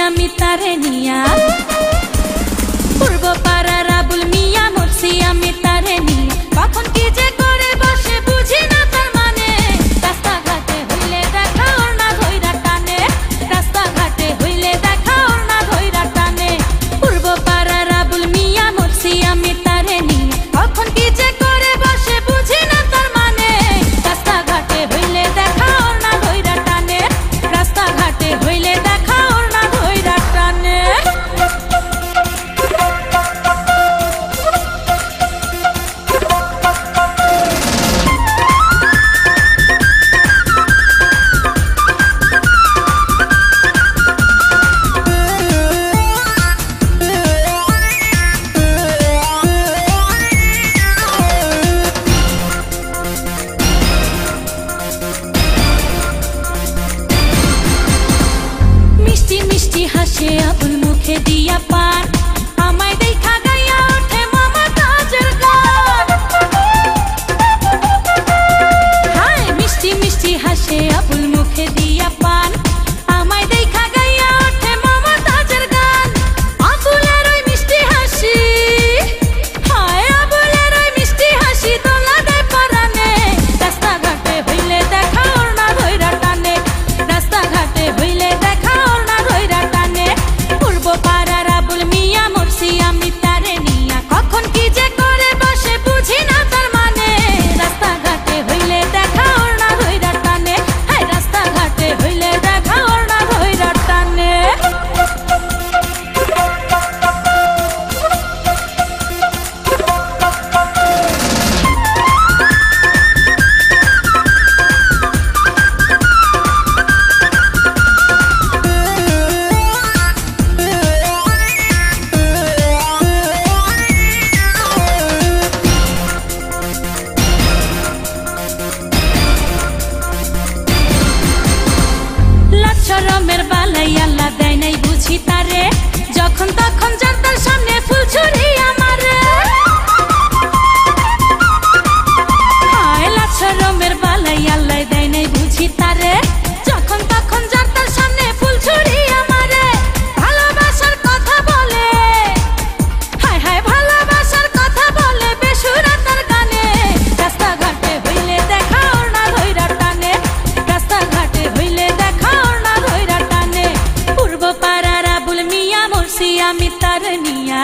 আমি তারে নিয়া পূর্ব পাড়ার আবুল মিয়া মরছি আমি তারে নিয়া কখন কি যে করে বসে বুঝি না তার মানে রাস্তাঘাটে হইলে দেখা ওর না ধইরা টানে রাস্তাঘাটে হইলে দেখা ওর না ধইরা টানে পূর্ব পাড়ার আবুল মিয়া মরছি আমি তারে নিয়া কখন কি যে করে বসে বুঝি না তার মানে রাস্তাঘাটে হইলে দেখা ওর না ধইরা টানে রাস্তাঘাটে হইলে দেখা ওর না ধইরা টানে মিষ্টি মিষ্টি হাসে আবুল মুখে দিয়া পান আমায় দেখা গাইয়া ওঠে মমতাজের গান হায় মিষ্টি মিষ্টি হাসে আবুল মুখে দিয়া পান আমায় দেখা গাইয়া ওঠে মমতাজের গান আবুলের ওই মিষ্টি হাসি হায় আবুলের ওই মিষ্টি হাসি তোলা দেয় পরানে রাস্তাঘাটে হইলে দেখা ওর না ধইরা টানে রাস্তাঘাটে হইলে দেখা ওর না ধইরা টানে পূর্ব পাড়ার আবুল মিয়া মরছি আমি তারে নিয়া কখন কি যে করে বসে বুঝি না তার মানে রাস্তাঘাটে হইলে দেখা ওর না ধইরা টানে হায় রাস্তাঘাটে হইলে দেখা ওর না ধইরা টানে লাচ্ছরমের বালাই আল্লাহ দেয় নাই বুঝি তারে যখন তখন যার তার সামনে ফুল ছুরি আমারে হায় লাচ্ছরমের বালাই আল্লাহ দেয় নাই বুঝি তারে যখন তখন যার তার সামনে ফুল ছুরি আমারে ভালোবাসার কথা বলে হায় হায় ভালোবাসার কথা বলে বেসুরা তার গানে রাস্তাঘাটে হইলে দেখা ওর না ধইরা টানে রাস্তাঘাটে হইলে দেখা ওর না ধইরা টানে পূর্ব পাড়ার আবুল মিয়া মরছি আমি তার নিয়া